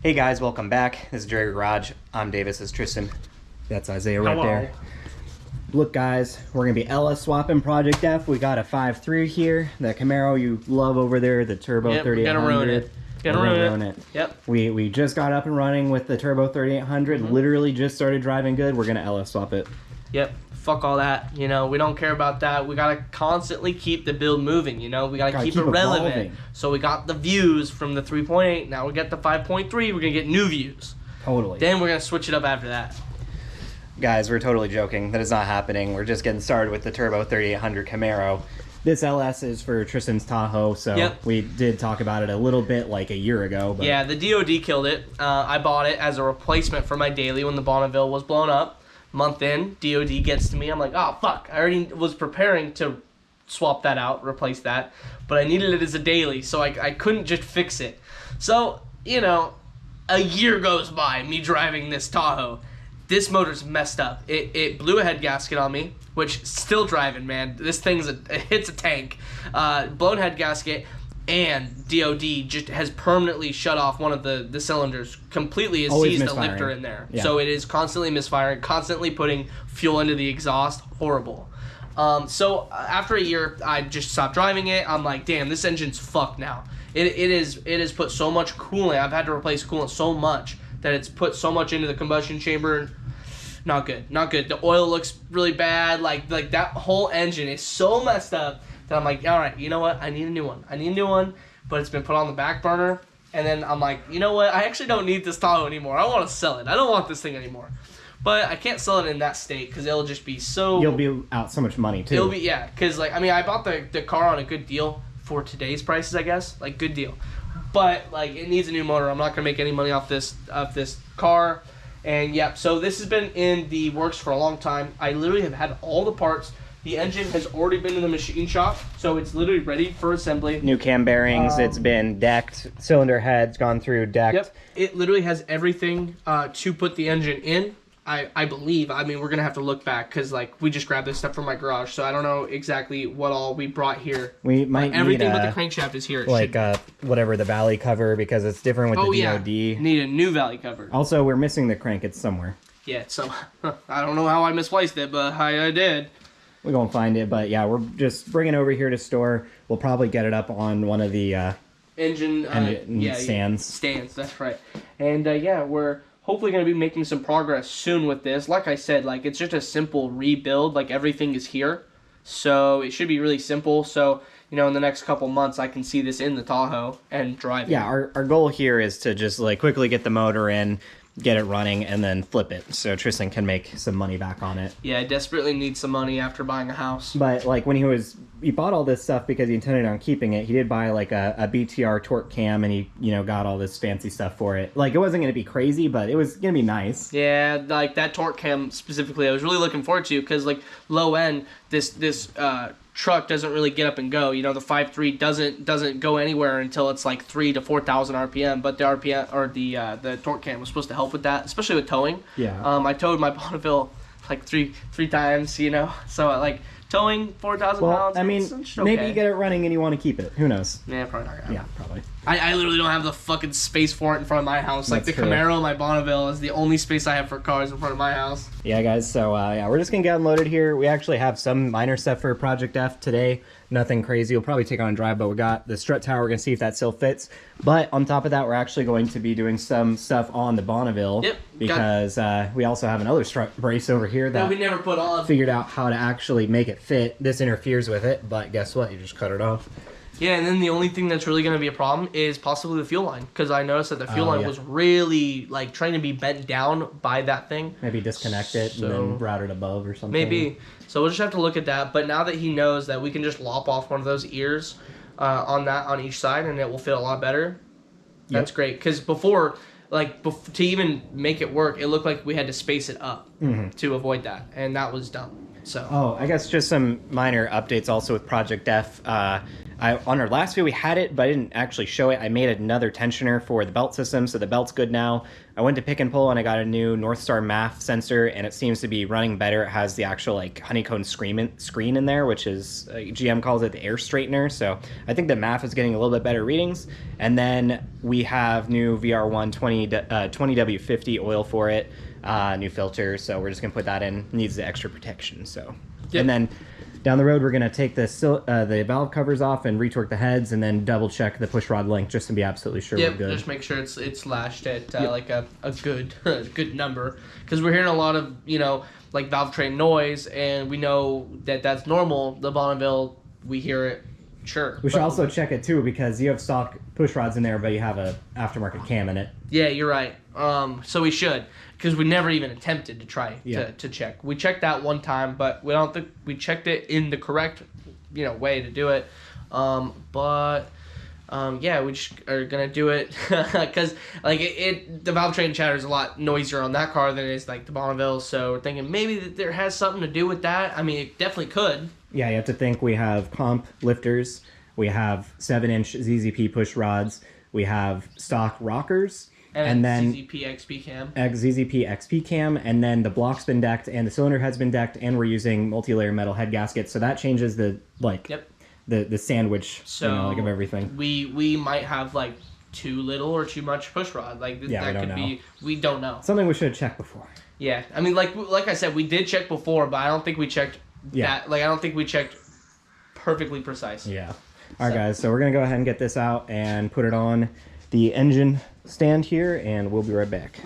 Hey guys, welcome back. This is Jerry Garage. I'm Davis. This is Tristan. That's Isaiah right there. Look guys, we're gonna be LS swapping Project F. We got a 5.3 here, the Camaro you love over there, the Turbo 3800. Gonna ruin it. Gonna ruin it. Yep. We just got up and running with the Turbo 3800. Literally just started driving good. We're gonna LS swap it. Yep. Fuck all that. You know, we don't care about that. We gotta constantly keep the build moving. You know, we gotta keep it relevant. Evolving. So we got the views from the 3.8. Now we get the 5.3. We're gonna get new views. Totally. Then we're gonna switch it up after that. Guys, we're totally joking. That is not happening. We're just getting started with the Turbo 3800 Camaro. This LS is for Tristan's Tahoe, so we did talk about it a little bit like a year ago. But yeah, the DOD killed it. I bought it as a replacement for my daily when the Bonneville was blown up. Month in, DOD gets to me. I'm like, oh, fuck. I already was preparing to swap that out, replace that. But I needed it as a daily, so I couldn't just fix it. So, you know, a year goes by, me driving this Tahoe. This motor's messed up. It blew a head gasket on me, which still driving, man. This thing's it hits a tank. Blown head gasket, and DOD just has permanently shut off one of the cylinders. Completely has seized the lifter in there. Yeah. So it is constantly misfiring, constantly putting fuel into the exhaust. Horrible. So after a year, I just stopped driving it. I'm like, damn, this engine's fucked now. It has put so much coolant. I've had to replace coolant so much that it's put so much into the combustion chamber. Not good. Not good. The oil looks really bad. Like that whole engine is so messed up that I'm like, all right, you know what? I need a new one. I need a new one, but it's been put on the back burner. And then I'm like, you know what? I actually don't need this Tahoe anymore. I want to sell it. I don't want this thing anymore. But I can't sell it in that state because it'll just be so... You'll be out so much money, too. It'll be, yeah. Because, like, I mean, I bought the car on a good deal for today's prices, I guess. Like, good deal. But, like, it needs a new motor. I'm not going to make any money off this car. And, yeah, so this has been in the works for a long time. I literally have had all the parts. The engine has already been in the machine shop, so it's literally ready for assembly. New cam bearings, it's been decked. Cylinder head's gone through, decked. Yep. It literally has everything to put the engine in. I believe. I mean, we're going to have to look back because, like, we just grabbed this stuff from my garage, so I don't know exactly what all we brought here. We might everything need but the crankshaft is here. Like, whatever, the valley cover, because it's different with the DOD. Yeah. Need a new valley cover. Also, we're missing the crank. It's somewhere. Yeah, so I don't know how I misplaced it, but I did. We're going to find it, but yeah, we're just bringing it over here to store. We'll probably get it up on one of the engine stands. Stands, that's right. And, yeah, we're... hopefully going to be making some progress soon with this. Like I said, like it's just a simple rebuild. Like everything is here. So it should be really simple. So, you know, in the next couple months, I can see this in the Tahoe and drive it. Yeah, our goal here is to just like quickly get the motor in, get it running, and then flip it so Tristan can make some money back on it. Yeah, I desperately need some money after buying a house. But like when he bought all this stuff because he intended on keeping it, he did buy like a BTR torque cam, and he, you know, got all this fancy stuff for it. Like it wasn't going to be crazy, but it was going to be nice. Yeah, like that torque cam specifically, I was really looking forward to because like low end, this truck doesn't really get up and go. You know, the 5.3 doesn't go anywhere until it's like 3,000 to 4,000 RPM. But the RPM or the torque cam was supposed to help with that, especially with towing. Yeah. I towed my Bonneville like three times. You know, so like towing 4,000 pounds. I mean, maybe you get it running and you want to keep it. Who knows? Yeah, probably not gonna. Yeah, probably. I literally don't have the fucking space for it in front of my house. Like That's the true. Camaro, my Bonneville is the only space I have for cars in front of my house. Yeah, guys, so yeah, we're just gonna get unloaded here. We actually have some minor stuff for Project F today. Nothing crazy. We'll probably take on a drive, but we got the strut tower. We're gonna see if that still fits. But on top of that, we're actually going to be doing some stuff on the Bonneville. Yep. Because we also have another strut brace over here that we never put on. Figured out how to actually make it fit. This interferes with it, but guess what? You just cut it off. Yeah, and then the only thing that's really going to be a problem is possibly the fuel line, because I noticed that the fuel line was really like trying to be bent down by that thing. Maybe disconnect it and then route it above or something. Maybe. So we'll just have to look at that. But now that he knows that we can just lop off one of those ears on each side and it will fit a lot better, that's great. Because before, to even make it work, it looked like we had to space it up to avoid that, and that was dumb. So. Oh, I guess just some minor updates also with Project F. On our last video we had it, but I didn't actually show it. I made another tensioner for the belt system, so the belt's good now. I went to Pick and Pull and I got a new North Star MAF sensor, and it seems to be running better. It has the actual like honeycomb screen in there, which is GM calls it the air straightener. So I think the MAF is getting a little bit better readings. And then we have new VR1 20W50 oil for it, new filter. So we're just gonna put that in. Needs the extra protection. So and then down the road, we're going to take the valve covers off and retorque the heads, and then double check the push rod length just to be absolutely sure we're good. Just make sure it's lashed at like a good good number, because we're hearing a lot of like valve train noise, and we know that that's normal. The Bonneville, we hear it. Sure. We should also check it too, because you have stock push rods in there, but you have a aftermarket cam in it. Yeah, you're right. So we should, because we never even attempted to try to check. We checked that one time, but we don't think we checked it in the correct way to do it. Yeah, we just are gonna do it because like the valve train chatter is a lot noisier on that car than it is like the Bonneville. So we're thinking maybe that there has something to do with that. I mean, it definitely could. Yeah, you have to think we have comp lifters, we have 7-inch ZZP push rods, we have stock rockers, and then ZZP XP cam. ZZP XP cam, and then the block's been decked and the cylinder head's been decked, and we're using multi-layer metal head gaskets, so that changes the the sandwich like of everything. We might have like too little or too much push rod. Like that could be. We don't know. Something we should have checked before. Yeah, I mean, like I said, we did check before, but I don't think we checked that. Like I don't think we checked perfectly precise. Yeah. All right, guys. So we're gonna go ahead and get this out and put it on the engine stand here, and we'll be right back.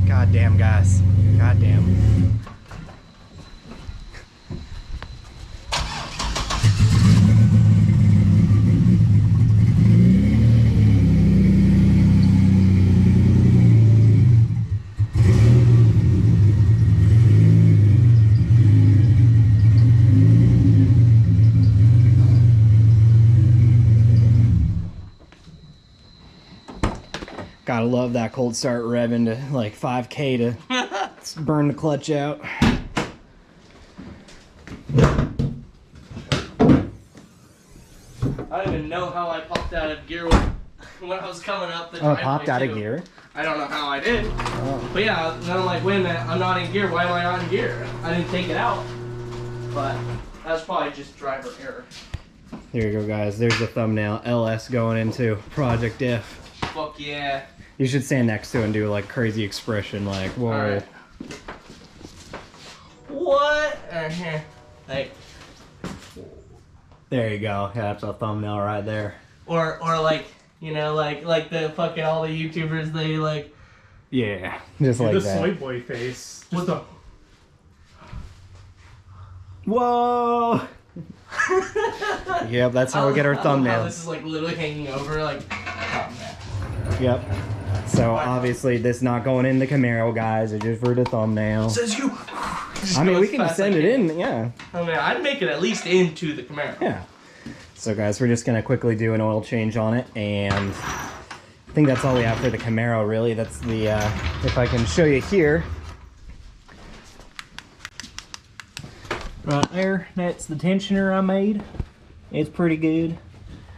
Goddamn, guys. Goddamn. Gotta love that cold start revving to like 5K to burn the clutch out. I don't even know how I popped out of gear when I was coming up the driveway. Oh, popped out of gear? I don't know how I did. Oh. But yeah, then I'm like, wait a minute, I'm not in gear. Why am I not in gear? I didn't take it out. But that's probably just driver error. There you go, guys. There's the thumbnail. LS going into Project F. Fuck yeah. You should stand next to it and do like crazy expression, like whoa. Right. What? Like. There you go. Yeah, that's a thumbnail right there. Or like, you know, like the fucking all the YouTubers, they like. Yeah, just like the that. soy boy face. What the? Whoa. Yep, that's how we get our thumbnails. This is like literally hanging over, like. Oh, man. Yep. So obviously this not going in the Camaro, guys. It's just for the thumbnail. Says you. I mean, we can send it in, yeah. I mean, I'd make it at least into the Camaro. Yeah. So guys, we're just gonna quickly do an oil change on it, and I think that's all we have for the Camaro, really. That's the, if I can show you here. Right there, that's the tensioner I made. It's pretty good.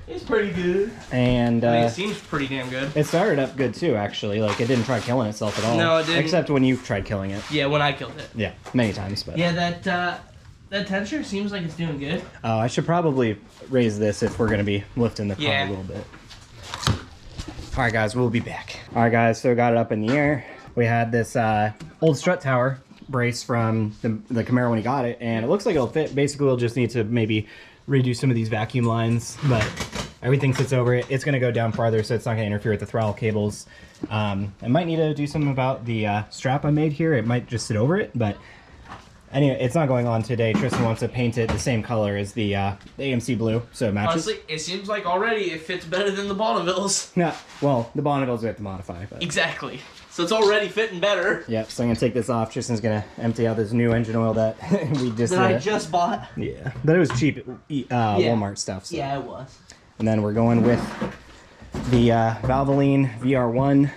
It's pretty good. And I mean, it seems pretty damn good. it started up good too, actually. Like, it didn't try killing itself at all. No, it didn't. Except when you tried killing it. Yeah, when I killed it. Yeah, many times. But Yeah, that tensioner seems like it's doing good. oh, I should probably raise this if we're going to be lifting the car a little bit. All right, guys, we'll be back. All right, guys, so got it up in the air. We had this old strut tower brace from the Camaro when he got it, and it looks like it'll fit. Basically, we'll just need to maybe redo some of these vacuum lines, but everything sits over it. It's going to go down farther, so it's not going to interfere with the throttle cables. I might need to do something about the strap I made here. It might just sit over it, but anyway, it's not going on today. Tristan wants to paint it the same color as the AMC blue, so it matches. Honestly, it seems like already it fits better than the Bonnevilles. Yeah, well, the Bonnevilles we have to modify. But. Exactly. So it's already fitting better. Yep, so I'm going to take this off. Tristan's going to empty out this new engine oil that I just bought. Yeah, but it was cheap Walmart stuff. So. Yeah, it was. And then we're going with the Valvoline VR1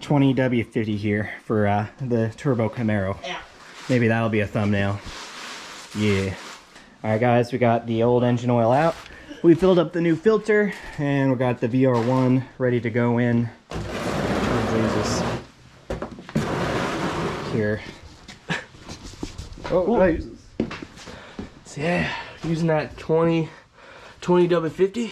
20W50 here for the Turbo Camaro. Yeah. Maybe that'll be a thumbnail. Yeah. All right, guys, we got the old engine oil out. We filled up the new filter, and we got the VR1 ready to go in. Jesus. Here. Oh, right. So yeah, using that 20W50.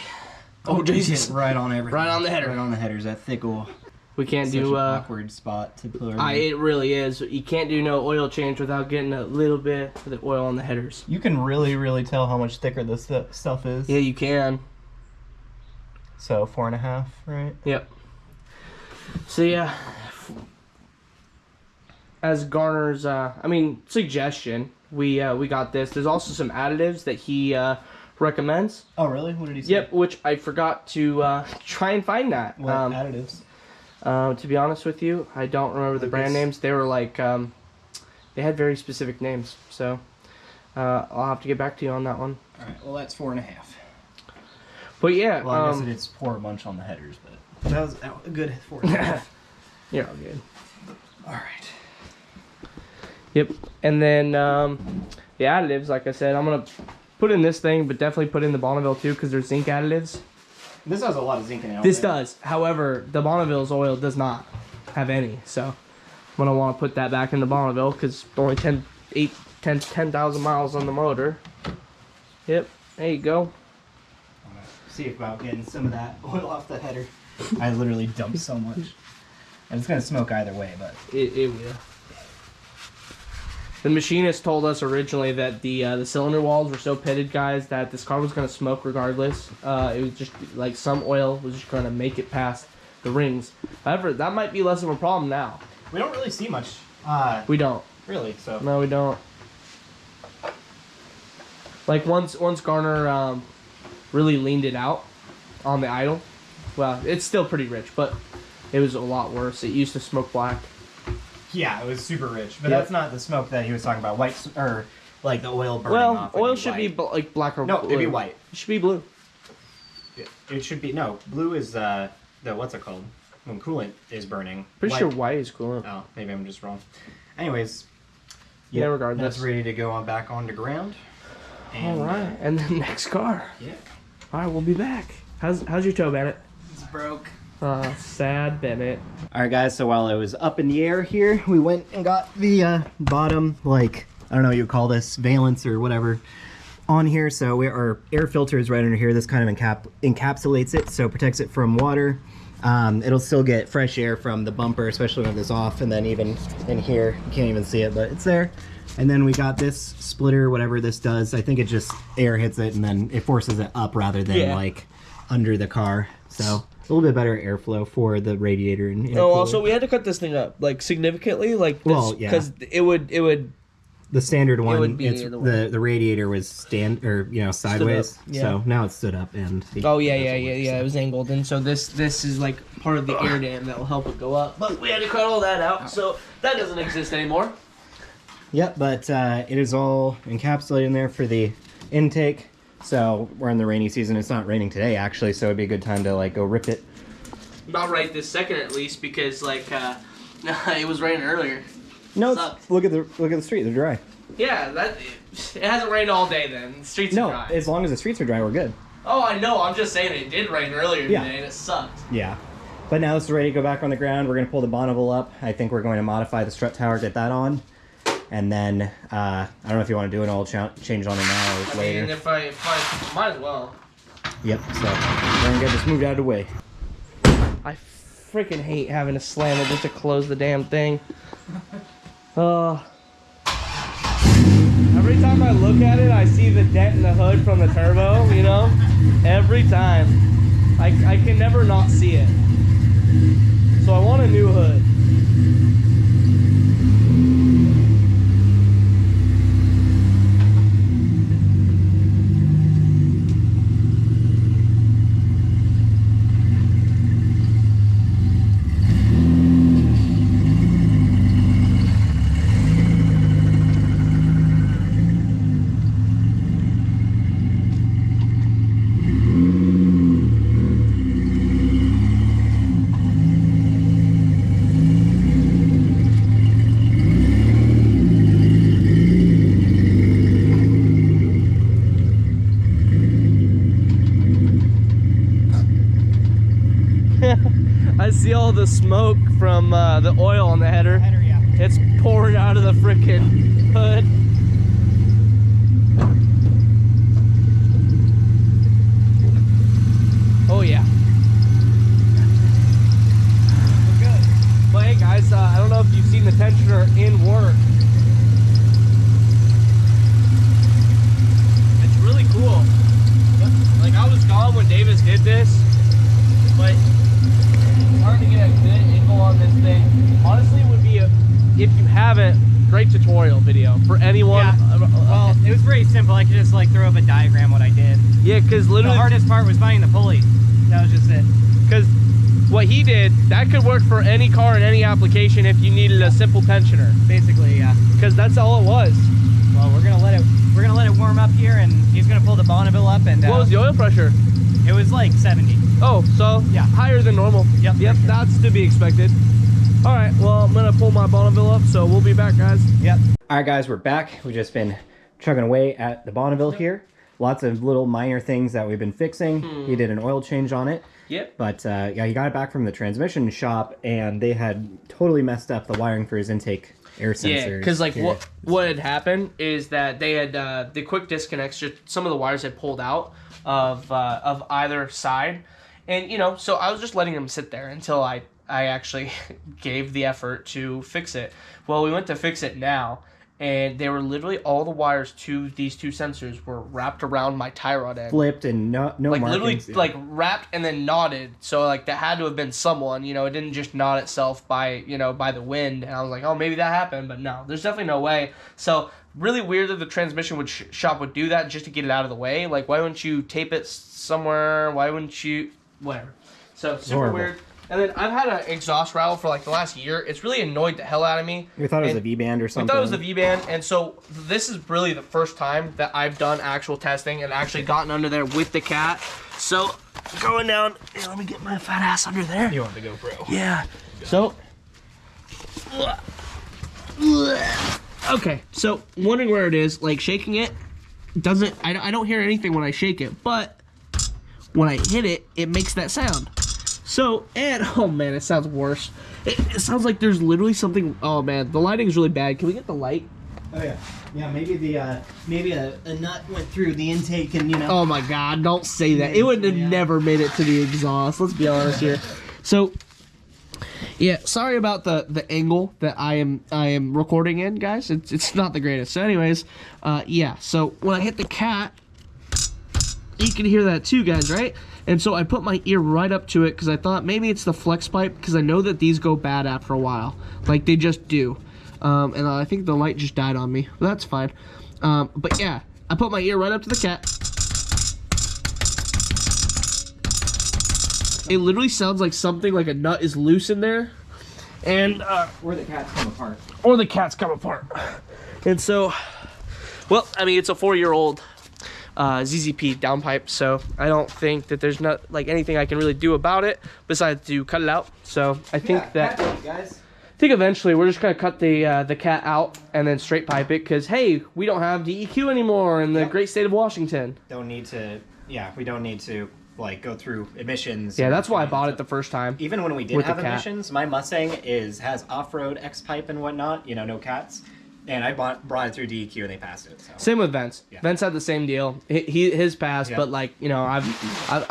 Oh, Jesus. Right on everything. Right on the header. Right on the headers, that thick oil. We can't Such do an awkward spot to put it really is. You can't do no oil change without getting a little bit of the oil on the headers. You can really tell how much thicker this stuff is. Yeah, you can. So 4.5, right? Yep. So yeah, as Garner's, suggestion, we got this. There's also some additives that he recommends. Oh really? What did he say? Yep, which I forgot to try and find that. What additives? To be honest with you, I don't remember the brand names. They were like, they had very specific names. So I'll have to get back to you on that one. All right. Well, that's 4.5. But yeah, well, I guess it's pour a bunch on the headers, but that was a good 4.5. You're all good. All right. Yep, and then the additives, like I said, I'm gonna put in this thing, but definitely put in the Bonneville too, because there's zinc additives. This has a lot of zinc in it. This does. However, the Bonneville's oil does not have any, so I'm gonna want to put that back in the Bonneville because only 10,000 miles on the motor. Yep, there you go. See about getting some of that oil off the header. I literally dumped so much. And it's going to smoke either way, but... It will. The machinist told us originally that the cylinder walls were so pitted, guys, that this car was going to smoke regardless. It was just like some oil was just going to make it past the rings. However, that might be less of a problem now. We don't really see much. We don't. Really, so... No, we don't. Like, once Garner really leaned it out on the idle, well, it's still pretty rich, but it was a lot worse. It used to smoke black. Yeah, it was super rich, but Yep. that's not the smoke that he was talking about. White, or like the oil burning Well, off. oil should be like black or No, blue. it'd be white. It should be blue. It should be, no, blue is the, what's it called? When coolant is burning. Pretty sure white is coolant. Oh, maybe I'm just wrong. Anyways, Yeah, regardless. That's ready to go on back onto ground. All right, and then next car. Yeah. All right, we'll be back. How's your toe, Bennett? It's broke. Sad Bennett. All right, guys, so while it was up in the air here, we went and got the bottom, like, I don't know what you call this, valance or whatever, on here. So our air filter is right under here. This kind of encapsulates it, so it protects it from water. It'll still get fresh air from the bumper, especially when it's off, and then even in here, you can't even see it, but it's there. And then we got this splitter, whatever this does. I think it just air hits it and then it forces it up rather than like under the car. So a little bit better airflow for the radiator and intercooler. Oh, also we had to cut this thing up like significantly, like this, well, yeah, because it would. The standard one, would be it's the radiator was sideways. Yeah. So now it's stood up and. Oh yeah, it was angled, and so this is like part of the air dam that will help it go up. But we had to cut all that out, so that doesn't exist anymore. Yep, but it is all encapsulated in there for the intake. So we're in the rainy season. It's not raining today, actually, so it'd be a good time to like go rip it Not right this second, at least, because like it was raining earlier. No, look at the street. They're dry. Yeah, it hasn't rained all day. Then the streets are dry. No, as long as the streets are dry, we're good. Oh, I know. I'm just saying it did rain earlier today, and it sucked. Yeah, but now it's ready to go back on the ground. We're gonna pull the Bonneville up. I think we're going to modify the strut tower, get that on, and then I don't know if you want to do an oil change on it now or later. Mean, if I might as well. Yep. So we're gonna get this moved out of the way. I freaking hate having to slam it just to close the damn thing. Every time I look at it, I see the dent in the hood from the turbo, you know? Every time. I can never not see it. So I want a new hood. I see all the smoke from the oil on the header. Yeah. It's pouring out of the freaking hood. Oh yeah. We're good. But hey guys, I don't know if you've seen the tensioner in work. It's really cool. Like I was gone when Davis did this, but it's hard to get a good angle on this thing. Honestly, it would be if you haven't, great tutorial video for anyone. Yeah. Well, it was very simple. I could just like throw up a diagram what I did. Yeah, because literally the hardest part was finding the pulley. That was just it. Because what he did, that could work for any car in any application if you needed a simple tensioner. Basically, yeah. Because that's all it was. Well, we're gonna let it warm up here, and he's gonna pull the Bonneville up. And what was the oil pressure? It was like 70. Oh, so yeah, higher than normal. Yep, sure. That's to be expected. All right, well, I'm gonna pull my Bonneville up, so we'll be back, guys. Yep. All right, guys, we're back. We've just been chugging away at the Bonneville here. Lots of little minor things that we've been fixing. He did an oil change on it. Yep. But yeah, he got it back from the transmission shop, and they had totally messed up the wiring for his intake air sensors. Yeah, because like what had happened is that they had the quick disconnects. Just some of the wires had pulled out of either side, and you know, so I was just letting them sit there until I actually gave the effort to fix it. Well, we went to fix it now, and they were literally all the wires to these two sensors were wrapped around my tie rod end. Flipped and no like markings. Literally like wrapped and then knotted. So like that had to have been someone, you know, it didn't just knot itself by, you know, by the wind. And I was like, oh, maybe that happened, but no, there's definitely no way. So really weird that the transmission shop would do that just to get it out of the way. Like, why wouldn't you tape it somewhere? Why wouldn't you, whatever. So super Horrible. weird. And then I've had an exhaust rattle for like the last year. It's really annoyed the hell out of me. We thought it was a V-band or something. We thought it was a V-band, and so this is really the first time that I've done actual testing and actually gotten under there with the cat. So going down, here, let me get my fat ass under there. You want the GoPro? Yeah. So, okay. So wondering where it is, like shaking it doesn't. I don't hear anything when I shake it, but when I hit it, it makes that sound. So, and, oh man, it sounds worse. It sounds like there's literally something, oh man, the lighting is really bad. Can we get the light? Oh yeah. Yeah, maybe the, maybe a nut went through the intake and, you know. Oh my god, don't say that. It would have never made it to the exhaust, let's be honest here. So, yeah, sorry about the angle that I am recording in, guys. It's not the greatest. So anyways, yeah, so when I hit the cat, you can hear that too, guys, right? And so I put my ear right up to it because I thought maybe it's the flex pipe because I know that these go bad after a while. Like, they just do. And I think the light just died on me. But that's fine. But yeah, I put my ear right up to the cat. It literally sounds like something like a nut is loose in there. And, or the cats come apart. Or the cats come apart. And so, well, I mean, it's a 4-year-old ZZP downpipe. So I don't think that there's not like anything I can really do about it besides to cut it out. So I think that guys. I think eventually we're just gonna cut the cat out and then straight pipe it, because hey, we don't have DEQ anymore in the great state of Washington. Don't need to. Yeah, we don't need to like go through emissions. Yeah, that's why I bought it the first time. Even when we did have emissions, my Mustang has off-road X pipe and whatnot. You know, no cats. And I brought it through DEQ and they passed it. So. Same with Vince. Yeah. Vince had the same deal. His passed, but like, you know, I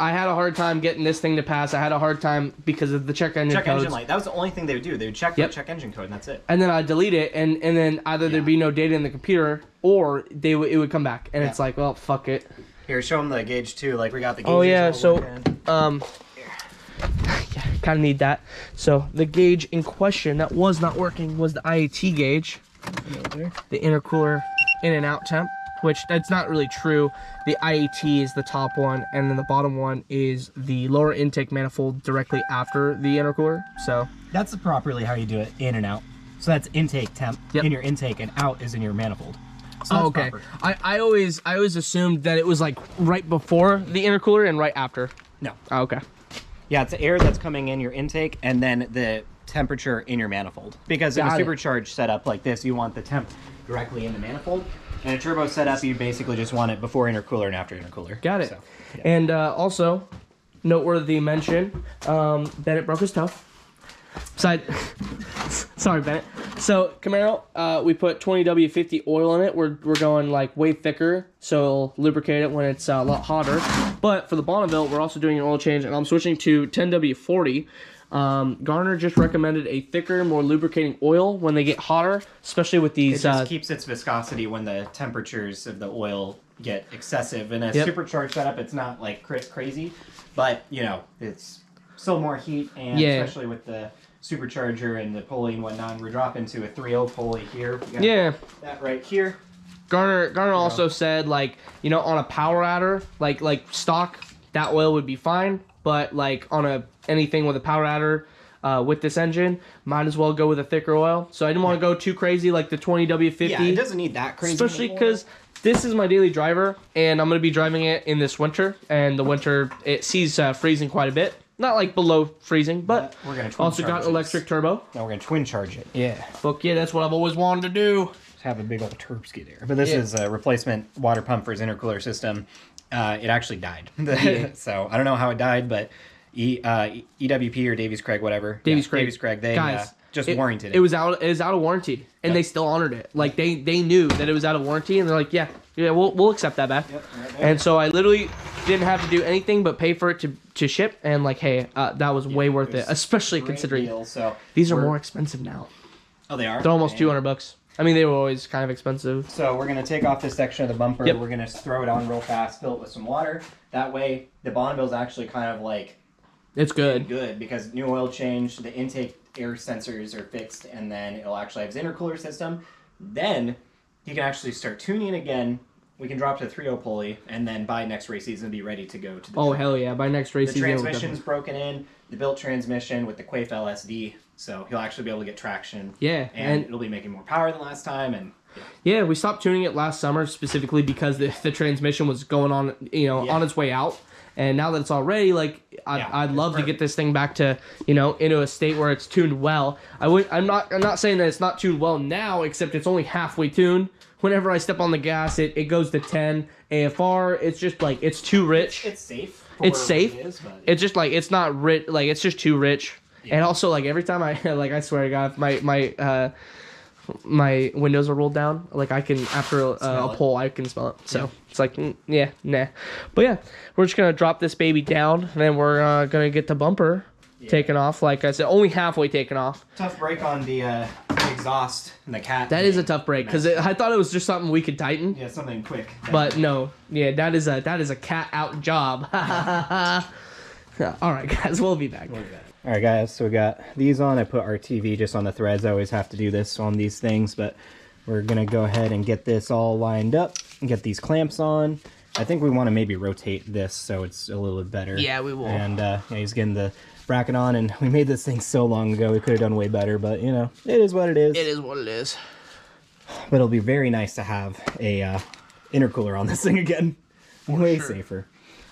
had a hard time getting this thing to pass. I had a hard time because of the check engine codes. Engine light. That was the only thing they would do. They would check the check engine code, and that's it. And then I'd delete it, and then either there'd be no data in the computer, or it would come back. And it's like, well, fuck it. Here, show them the gauge too. Like we got the gauge. Oh yeah, so kind of need that. So the gauge in question that was not working was the IAT gauge. The intercooler in and out temp, which that's not really true. The IAT is the top one, and then the bottom one is the lower intake manifold directly after the intercooler. So that's properly how you do it, in and out. So that's intake temp in your intake, and out is in your manifold. So okay. I always assumed that it was like right before the intercooler and right after. No. Oh, okay. Yeah, it's the air that's coming in your intake, and then the temperature in your manifold, because in a supercharged setup like this, you want the temp directly in the manifold. In a turbo setup, you basically just want it before intercooler and after intercooler. Got it. So, yeah. And also noteworthy mention, Bennett broke his toe. Sorry, Bennett. So Camaro, we put 20W50 oil in it. We're going like way thicker, so it'll lubricate it when it's a lot hotter. But for the Bonneville, we're also doing an oil change, and I'm switching to 10W40. Garner just recommended a thicker, more lubricating oil when they get hotter, especially with these. It just keeps its viscosity when the temperatures of the oil get excessive. In a supercharged setup, it's not like crazy, but you know, it's still more heat, and especially with the supercharger and the pulley and whatnot, we're dropping to a 3.0 pulley here. That right here. Garner also said, like, you know, on a power adder, like stock, that oil would be fine, but like on anything with a power adder with this engine, might as well go with a thicker oil. So I didn't want to go too crazy like the 20W50. Yeah, it doesn't need that crazy. Especially because this is my daily driver, and I'm going to be driving it in this winter, and the winter, it sees freezing quite a bit. Not like below freezing, but we're gonna also got electric turbo. Now we're going to twin charge it. Yeah. Fuck yeah, that's what I've always wanted to do. Just have a big old Terpsky there. But this is a replacement water pump for his intercooler system. It actually died. So I don't know how it died, but EWP or Davies Craig, whatever. Davies Craig. They just warranted it. It was out of warranty, and they still honored it. Like they knew that it was out of warranty, and they're like, yeah, we'll accept that back. Yep, right there. And so I literally didn't have to do anything but pay for it to ship, and like, hey, that was way worth it, especially considering these are more expensive now. Oh, they are? They're almost $200. I mean, they were always kind of expensive. So we're going to take off this section of the bumper. Yep. We're going to throw it on real fast, fill it with some water. That way, the Bonneville's actually kind of like... It's good. Good, because new oil change, the intake air sensors are fixed, and then it'll actually have his intercooler system. Then, he can actually start tuning again. We can drop to 3.0 pulley, and then by next race season, be ready to go to the hell yeah, by next race season. The transmission's broken in, the built transmission with the Quafe LSD, so he'll actually be able to get traction. Yeah. And it'll be making more power than last time, and... Yeah, we stopped tuning it last summer specifically because the transmission was going on, on its way out. And now that it's all ready, like I'd love to get this thing back to, into a state where it's tuned well. I'm not saying that it's not tuned well now, except it's only halfway tuned. Whenever I step on the gas, it goes to 10 AFR. It's just like it's too rich. It's safe. It's safe. It's just like it's not rich. Like it's just too rich. Yeah. And also like every time I swear to God, my windows are rolled down, like I can after a pull I can smell it. So it's like nah. But yeah, we're just gonna drop this baby down, and then we're gonna get the bumper taken off. Like I said, only halfway taken off. Tough break on the exhaust and the cat. That is a tough break because I thought it was just something we could tighten. Yeah, something quick. But no, that is a cat out job. All right, guys, we'll be back. All right, guys, so we got these on. I put RTV just on the threads. I always have to do this on these things, but we're going to go ahead and get this all lined up and get these clamps on. I think we want to maybe rotate this so it's a little bit better. Yeah, we will. And he's getting the bracket on, and we made this thing so long ago. We could have done way better, but, it is what it is. It is what it is. But it'll be very nice to have a intercooler on this thing again. Way sure. safer.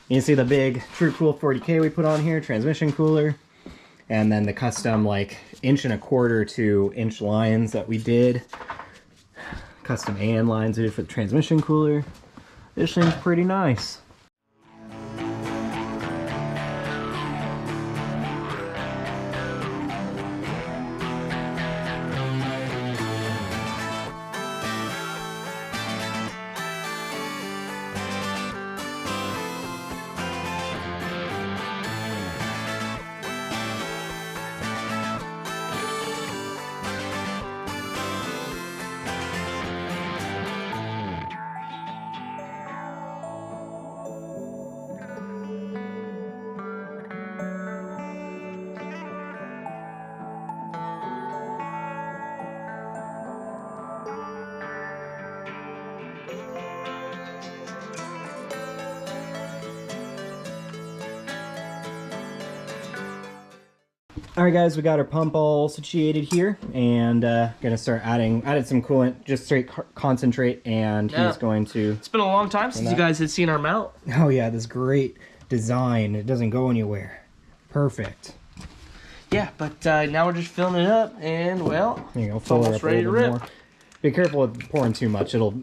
You see the big Intercooler 40K we put on here, transmission cooler, and then the custom like 1.25 to 2 inch lines that we did. Custom AN lines we did for the transmission cooler. This thing's pretty nice. Alright guys, we got our pump all situated here, and gonna start added some coolant, just straight concentrate, and he's going to... It's been a long time since you guys had seen our mount. Oh yeah, this great design. It doesn't go anywhere. Perfect. Yeah, but now we're just filling it up, and well, There you go, it's fill it almost up a ready to little bit rip. more. Be careful with pouring too much, it'll...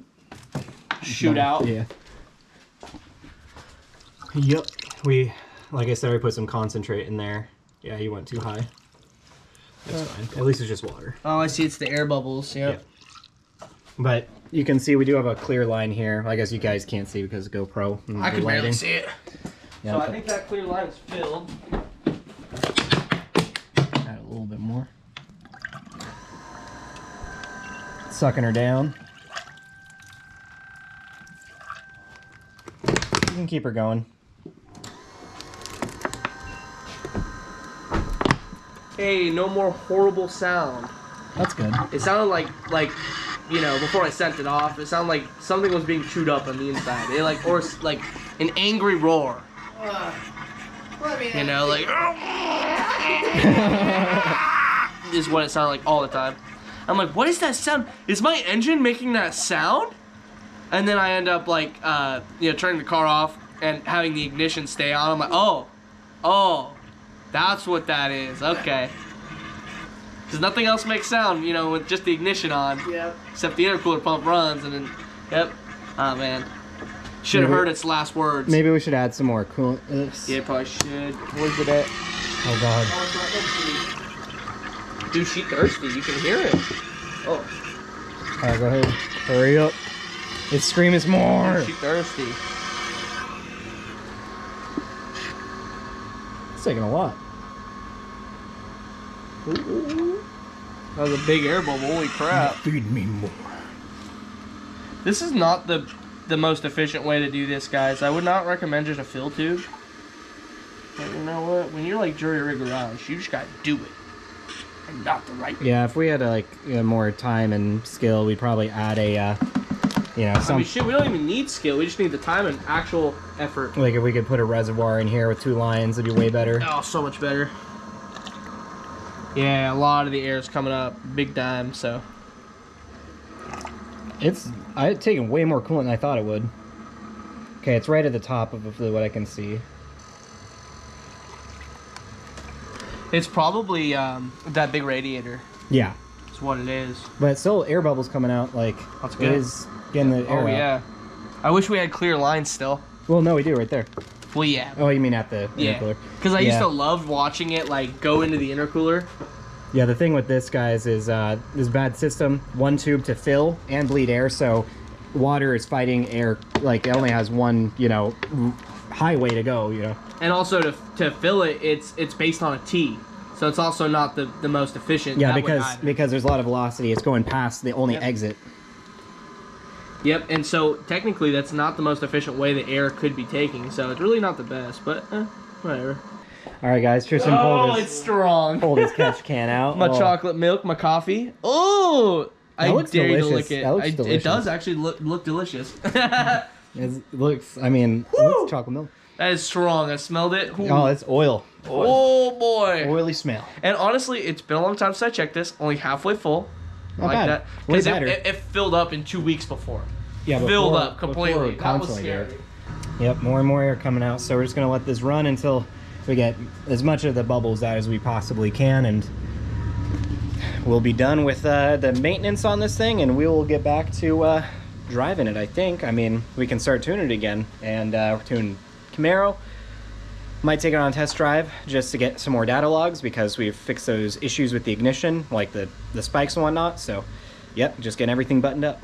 Shoot out. Yeah. Yep, like I said, we put some concentrate in there. Yeah, you went too high. That's fine. At least it's just water. Oh, I see. It's the air bubbles. Yep. Yeah. But you can see we do have a clear line here. I guess you guys can't see because of GoPro. I can barely lighting. see it. Yeah, So I think that clear line is filled. add a little bit more. Sucking her down. You can keep her going. Hey, no more horrible sound. That's good. It sounded like you know, before I sent it off, it sounded like something was being chewed up on the inside. It or like an angry roar. You know, like is what it sounded like all the time. I'm like, what is that sound? Is my engine making that sound? And then I end up like you know, turning the car off and having the ignition stay on. I'm like, oh, that's what that is. Okay. Because nothing else makes sound, you know, with just the ignition on. Yep. Except the intercooler pump runs, and then, yep. Oh man. Should have heard its last words. Maybe we should add some more coolant. Yeah, probably should. Where's it at? Oh god. Dude, she thirsty. You can hear it. Oh. Alright, go ahead. Hurry up. It's screaming some more. Dude, she thirsty. It's taking a lot. Ooh. That was a big air bubble. Holy crap. Feed me more. This is not the most efficient way to do this, guys. I would not recommend just a fill tube. But you know what? When you're like jury rig around, you just gotta do it. And not the right way. Yeah, if we had like more time and skill, we'd probably add a, you know, some... I mean, shit, we don't even need skill. We just need the time and actual effort. Like if we could put a reservoir in here with 2 lines, it'd be way better. Oh, so much better. Yeah, a lot of the air is coming up big time, so. It's taken way more coolant than I thought it would. Okay, it's right at the top of what I can see. It's probably that big radiator. Yeah. That's what it is. But still air bubbles coming out, like That's good. it is getting the air Oh, out. yeah. I wish we had clear lines still. Well, no, we do right there. Well, yeah. Oh, you mean at the intercooler? Because I used to love watching it like go into the intercooler. Yeah, the thing with this, guys, is this bad system. 1 tube to fill and bleed air, so water is fighting air. Like it only has one, you know, highway to go. You know. And also to fill it, it's based on a T, so it's also not the most efficient. Yeah, that way because there's a lot of velocity. It's going past the only exit. Yep, and so technically that's not the most efficient way the air could be taking, so it's really not the best, but whatever. All right, guys, Tristan It's strong. pulled his catch can out. My chocolate milk, my coffee. Oh, I looks dare you to delicious. lick it. That looks It delicious. does actually look delicious. It looks, I mean, it looks chocolate milk. That is strong. I smelled it. Ooh. Oh, it's oil. Oh boy. Oily smell. And honestly, it's been a long time since I checked this. Only halfway full. Not like bad. that. Way Because better. it filled up in 2 weeks before. Yeah, filled before- up completely. before That was constantly scary. there. Yep, more and more air coming out. So we're just gonna let this run until we get as much of the bubbles out as we possibly can, and we'll be done with the maintenance on this thing, and we will get back to driving it, I think. I mean, we can start tuning it again, and we're tuning Camaro. Might take it on a test drive just to get some more data logs, because we've fixed those issues with the ignition, like the spikes and whatnot. So, yep, just getting everything buttoned up.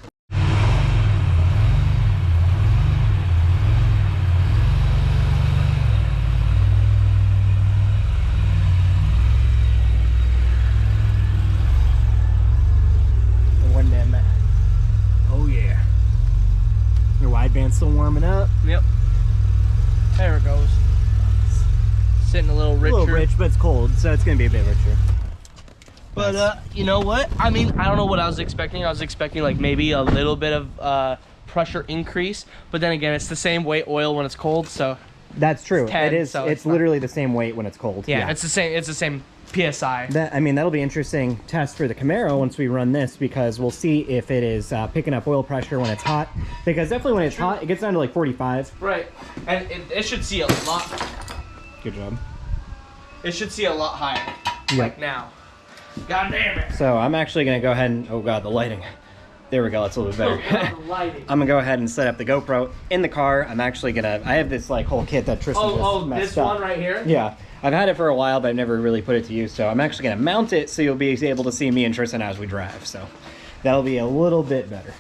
Oh yeah. Your wideband's still warming up. Yep. There it goes. Sitting a little richer. A little rich, but it's cold, so it's gonna be a bit richer. But nice. You know what? I mean, I don't know what I was expecting. I was expecting like maybe a little bit of pressure increase, but then again, it's the same weight oil when it's cold, so that's true. 10, it is. so it's literally the same weight when it's cold. Yeah, it's the same. It's the same PSI. I mean, that'll be interesting test for the Camaro once we run this, because we'll see if it is picking up oil pressure when it's hot. Because definitely when it's hot, it gets down to like 45. Right, and it should see a lot. Good job. It should see a lot higher. Yep. Like now. God damn it. So I'm actually gonna go ahead and, oh god, the lighting. There we go, that's a little bit better. The lighting. I'm gonna go ahead and set up the GoPro in the car. I'm actually gonna, I have this like whole kit that Tristan just messed this up. one right here? Yeah, I've had it for a while, but I've never really put it to use. So I'm actually gonna mount it so you'll be able to see me and Tristan as we drive. So that'll be a little bit better.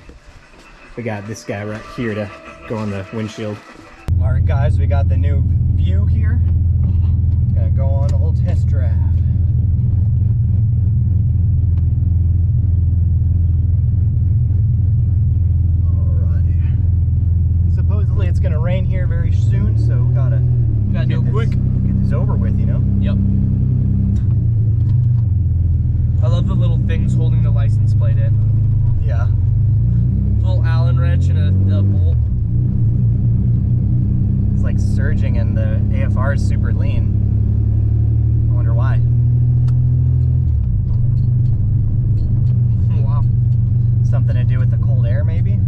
We got this guy right here to go on the windshield. All right, guys, we got the new view here. Gonna go on a little test drive. Supposedly it's gonna rain here very soon, so gotta do it quick. Get this over with, you know? Yep. I love the little things holding the license plate in. Yeah. Little Allen wrench and a bolt. It's like surging, and the AFR is super lean. I wonder why. Wow. Something to do with the cold air, maybe?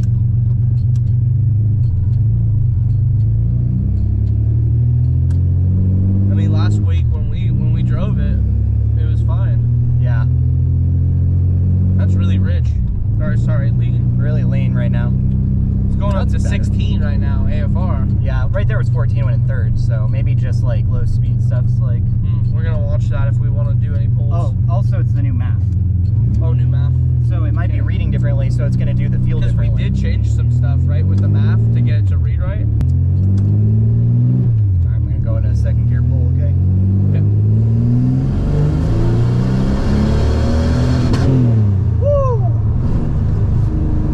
I mean, last week when we drove it, it was fine. Yeah. That's really rich. Or sorry, lean. Really lean right now. It's going up to That's better. 16 right now, AFR. Yeah, right there was 14 when in third, so maybe just like low speed stuff's like... We're gonna watch that if we want to do any pulls. Oh, also it's the new map. Oh, new map. So it might be reading differently, so it's gonna do the feel Because we differently. did change some stuff, right, with the map to get it to read right. Alright, I'm gonna go into a second gear pull, okay? Okay. Woo!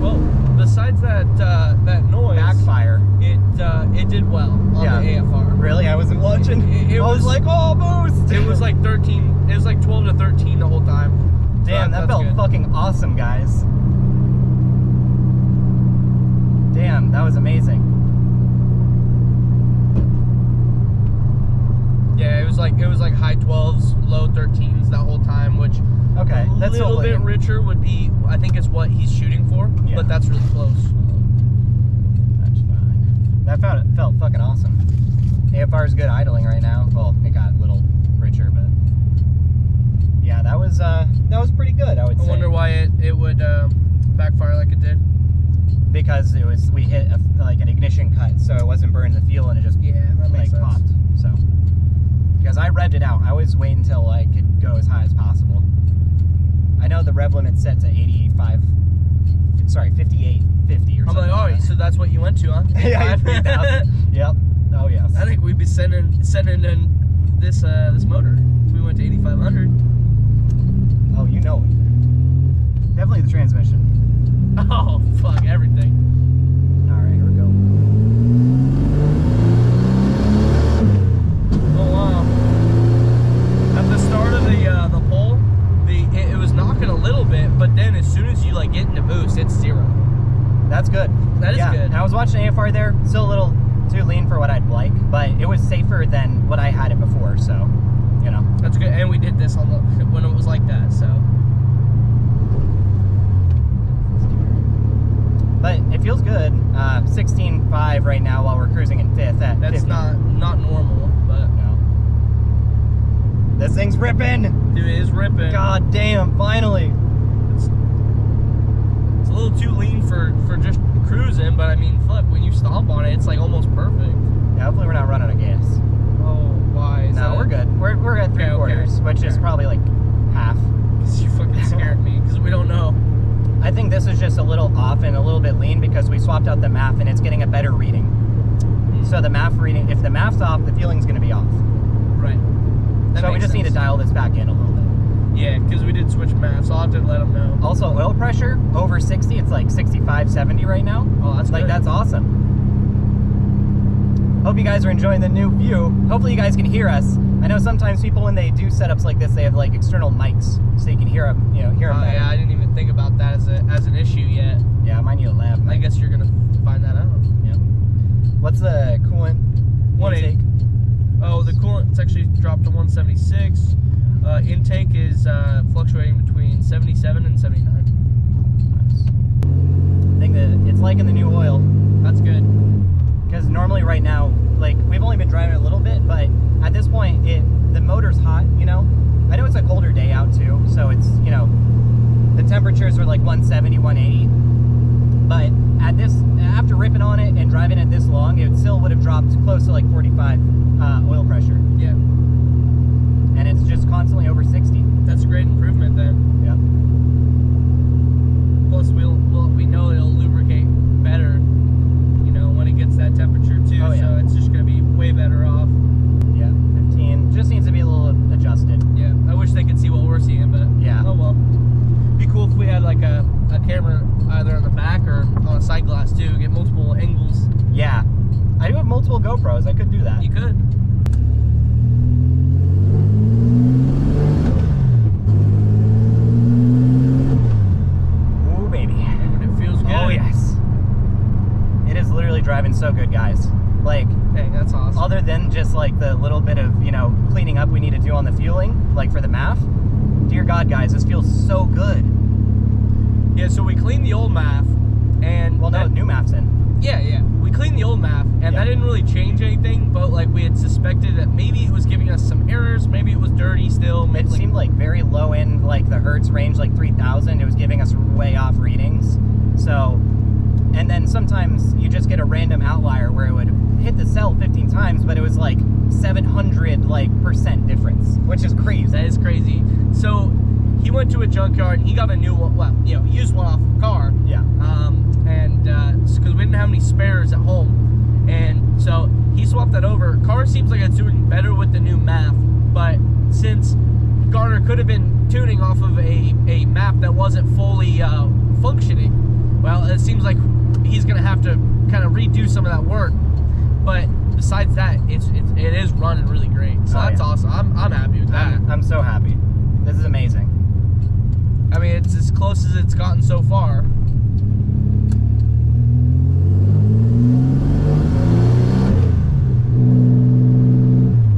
Well, besides that that noise, Backfire. It did well on Yeah. the AFR. Really? I wasn't watching. It I was was like, oh, boost! It was like 13. It was like 12 to 13 the whole time. So Damn, that that's felt good. fucking awesome, guys. Damn, that was amazing. Yeah, it was like high 12s, low 13s that whole time, which Okay, a that's little bit richer would be, I think, is what he's shooting for. Yeah. But that's really close. That's fine. That felt fucking awesome. AFR is good idling right now. Well, it got a little richer, but yeah, that was pretty good. I would say. I wonder why it would backfire like it did. Because we hit like an ignition cut, so it wasn't burning the fuel, and it just that makes sense. popped. So because I revved it out, I always wait until I could go as high as possible. I know the rev limit's set to 85. Sorry, 58, 50 or I'm something. like, oh, so that's what you went to, huh? Yeah, 3,000. Yep. Oh yes. I think we'd be sending in this motor if we went to 8,500. Oh, you know it. Definitely the transmission. Oh, fuck everything. All right, here we go. Oh wow. At the start of the pull, it was knocking a little bit, but then as soon as you like get into boost, it's 0. That's good. That is good. And I was watching AFR there, still a little too lean for what I'd like, but it was safer than what I had it before, so, you know. That's good, and we did this on when it was like that, so. But it feels good. 16.5 right now while we're cruising in 5th at That's 50. not normal, but No. This thing's ripping! dude, it is ripping. God damn, finally! It's a little too lean for just cruising, but I mean, fuck, when you stomp on it, it's like almost perfect. Yeah, hopefully we're not running out of gas. Oh, why? No, we're good. We're at 3/4, which is probably like half. Because you fucking scared me, because we don't know. I think this is just a little off and a little bit lean because we swapped out the MAF and it's getting a better reading. So the MAF reading, if the MAF's off, the fueling's going to be off. Right. So we just need to dial this back in a little bit. Yeah, because we did switch maps. I'll have to let them know. Also, oil pressure over 60. It's like 65, 70 right now. Oh, that's like good. that's awesome. Hope you guys are enjoying the new view. Hopefully you guys can hear us. I know sometimes people, when they do setups like this, they have like external mics so you can hear them. You know, hear them. Oh yeah, I didn't even think about that as an issue yet. Yeah, I might need a lab mic. I guess you're gonna find that out. Yep. What's the coolant intake? Oh, the coolant, it's actually dropped to 176. Intake is fluctuating between 77 and 79. Nice. I think that it's liking the new oil. That's good. Because normally right now, like, we've only been driving a little bit, but at this point, the motor's hot, you know? I know it's a colder day out too, so it's, you know, the temperatures are like 170, 180. But at this, after ripping on it and driving it this long, it still would have dropped close to like 45 oil pressure. Yeah. And it's just constantly over 60. That's a great improvement then. Yep. Plus, we know it'll lubricate better, you know, when it gets that temperature too. Oh, yeah. So it's just gonna be way better off. Yeah, 15. Just needs to be a little adjusted. Yeah, I wish they could see what we're seeing, but Yeah. oh well. Be cool if we had like a camera either on the back or on a side glass too, get multiple angles. Yeah. I do have multiple GoPros. I could do that. You could. Ooh, baby. It feels good. Oh, yes. It is literally driving so good, guys. Like, Dang, that's awesome. other than just like the little bit of, you know, cleaning up we need to do on the fueling, like for the MAF, dear God, guys, this feels so good. Yeah, so we cleaned the old MAF, and Well, no, new MAF's in. yeah, we cleaned the old MAF, and that didn't really change anything. But like we had suspected that maybe it was giving us some errors, maybe it was dirty still. It seemed like very low end, like the hertz range, like 3,000. It was giving us way off readings. So, and then sometimes you just get a random outlier where it would hit the cell 15 times, but it was like 700% difference, which is crazy. That is crazy. So he went to a junkyard and he got a new one. Well, you know, used one off a car. Yeah. And because we didn't have any spares at home, and so he swapped that over. Car seems like it's doing better with the new MAF, but since Garner could have been tuning off of a map that wasn't fully functioning, well, it seems like he's gonna have to kind of redo some of that work. But besides that, it is running really great. So that's awesome. I'm happy with that. I'm so happy. This is amazing. I mean, it's as close as it's gotten so far.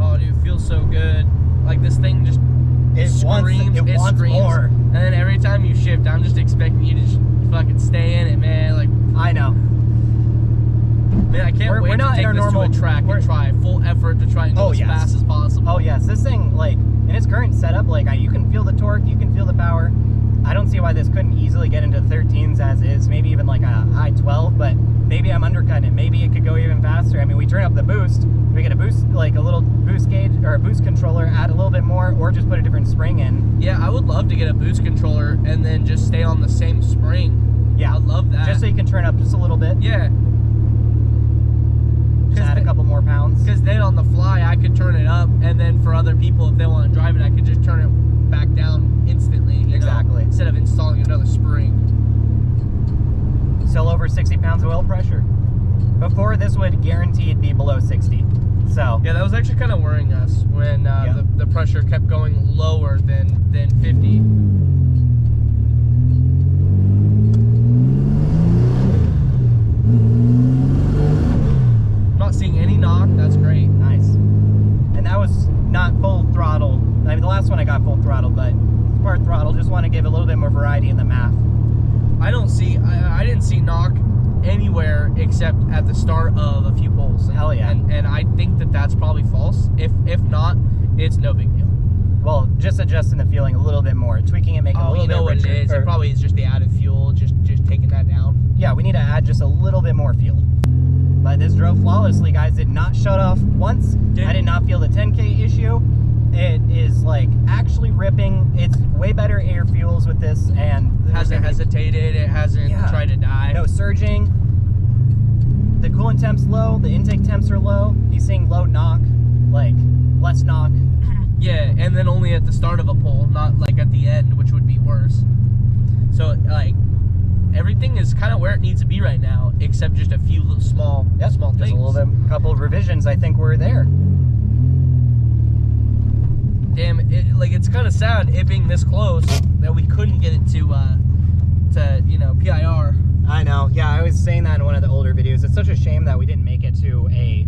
Oh, dude, it feels so good. Like this thing just screams. It wants screams. more. And then every time you shift, I'm just expecting you to just fucking stay in it, man. Like, I know. man, I can't wait to take this to a track and try full effort to try and go as fast as possible. Oh yes, this thing, like, in its current setup, like, you can feel the torque, you can feel the power. I don't see why this couldn't easily get into 13s as is, maybe even like a high 12, but maybe I'm undercutting it. Maybe it could go even faster. I mean, we turn up the boost, we get a boost, like a little boost gauge or a boost controller, add a little bit more, or just put a different spring in. Yeah, I would love to get a boost controller and then just stay on the same spring. Yeah, I'd love that. Just so you can turn up just a little bit. Yeah. Just add a couple more pounds. Because then on the fly, I could turn it up, and then for other people, if they want to drive it, I could just turn it back down instantly. You know, instead of installing another spring. Still over 60 pounds of oil pressure. Before, this would guaranteed be below 60. So yeah, that was actually kind of worrying us when the pressure kept going lower than 50. Not seeing any knock. That's great. Nice. And that was not full throttle. I mean, the last one I got full throttle, but part throttle. Just want to give a little bit more variety in the math. I didn't see knock better, except at the start of a few poles. Hell yeah. And I think that that's probably false. If not, it's no big deal. Well, just adjusting the feeling a little bit more, tweaking it, making it a little you know bit what richer. it is. It probably is just the added fuel, just taking that down. Yeah, we need to add just a little bit more fuel. But this drove flawlessly, guys. Did not shut off once. I did not feel the 10K issue. It is like actually ripping. It's way better air fuels with this, and Hasn't hesitated. It hasn't tried to die. No surging. The coolant temp's low. The intake temps are low. He's seeing low knock, like less knock. Yeah, and then only at the start of a pole, not like at the end, which would be worse. So like everything is kind of where it needs to be right now, except just a few small things. Just a little bit, couple of revisions. I think we're there. Damn, it's kind of sad it being this close that we couldn't get it to you know, PIR. I know. Yeah, I was saying that in one of the older videos. It's such a shame that we didn't make it to a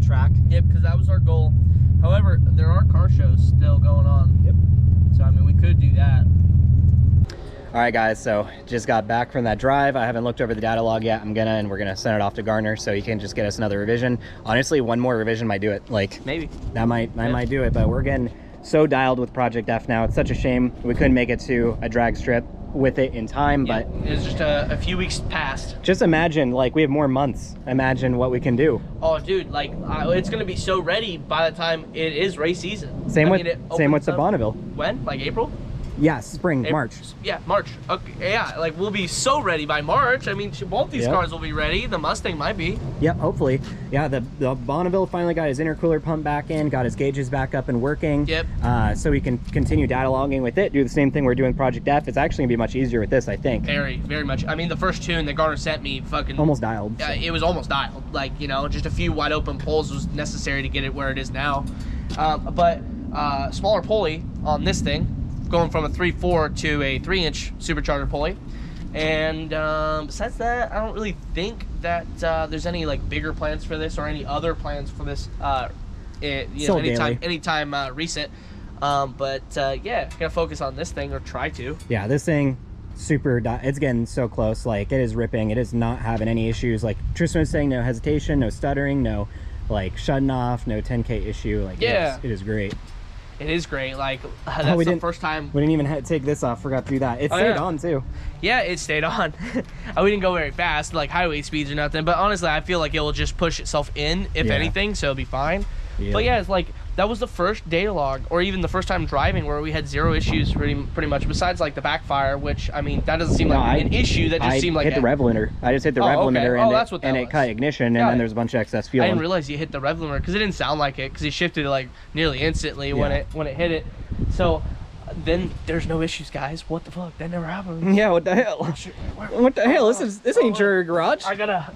track. Yep, because that was our goal. However, there are car shows still going on. Yep. So I mean, we could do that. All right, guys. So just got back from that drive. I haven't looked over the data log yet. And we're gonna send it off to Garner so he can just get us another revision. Honestly, one more revision might do it. Like Maybe that might do it. But we're getting so dialed with Project F now. It's such a shame we couldn't make it to a drag strip with it in time. Yeah, but it's just a few weeks past. just imagine, like, we have more months. Imagine what we can do. Oh, dude, like it's gonna be so ready by the time it is race season. Same with opens the up- Bonneville. When? Like April? Yeah, spring, April. March. Yeah, March. Okay, yeah, like we'll be so ready by March. I mean, both these cars will be ready. The Mustang might be. Yep, hopefully. Yeah, the Bonneville finally got his intercooler pump back in, got his gauges back up and working. Yep. So we can continue data logging with it, do the same thing we're doing Project F. It's actually gonna be much easier with this, I think. Very, very much. I mean, the first tune that Garner sent me, fucking Almost dialed. Yeah, it was almost dialed. Like, you know, just a few wide open poles was necessary to get it where it is now. But smaller pulley on this thing, going from a 3.4 to a 3-inch supercharger pulley. And besides that, I don't really think that there's any like bigger plans for this or any other plans for this. You know, anytime recent. Yeah, gonna focus on this thing or try to. Yeah, this thing, it's getting so close. Like, it is ripping. It is not having any issues. Like Tristan was saying, no hesitation, no stuttering, no like shutting off, no 10K issue. Like, yeah, it is great. It is great. Like, that's the first time. We didn't even take this off. Forgot to do that. It stayed on too. Yeah, it stayed on. We didn't go very fast, like highway speeds or nothing. But honestly, I feel like it will just push itself in, if anything, so it'll be fine. Yeah. But yeah, it's like, that was the first data log, or even the first time driving, where we had zero issues pretty much, besides like the backfire, which, I mean, that doesn't seem like an issue. That just seemed like I hit the rev limiter. I just hit the rev limiter, and it cut ignition, and then there's a bunch of excess fuel. I didn't realize you hit the rev limiter because it didn't sound like it, because he shifted it like nearly instantly when it hit it. So then there's no issues, guys. What the fuck? That never happened. Yeah, what the hell? What the hell? This ain't jury garage. I gotta.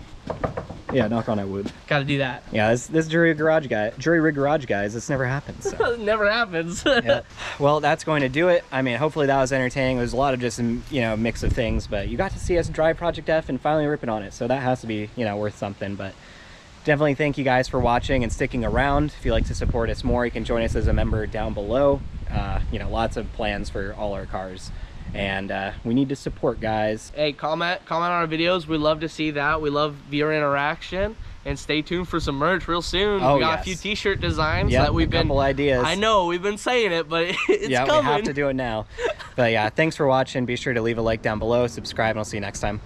Yeah, knock on that wood. Gotta do that. Yeah, this jury rig garage, guys. This never happens. So. It never happens. Yeah. Well, that's going to do it. I mean, hopefully that was entertaining. It was a lot of just, you know, mix of things, but you got to see us drive Project F and finally ripping on it. So that has to be, you know, worth something. But definitely thank you guys for watching and sticking around. If you'd like to support us more, you can join us as a member down below. You know, lots of plans for all our cars. And we need to support, guys. Hey, comment on our videos. We love to see that. We love viewer interaction. And stay tuned for some merch real soon. We got a few t-shirt designs that we've been. Couple ideas. I know we've been saying it, but it's coming. We have to do it now. But yeah, thanks for watching. Be sure to leave a like down below, subscribe, and I'll see you next time.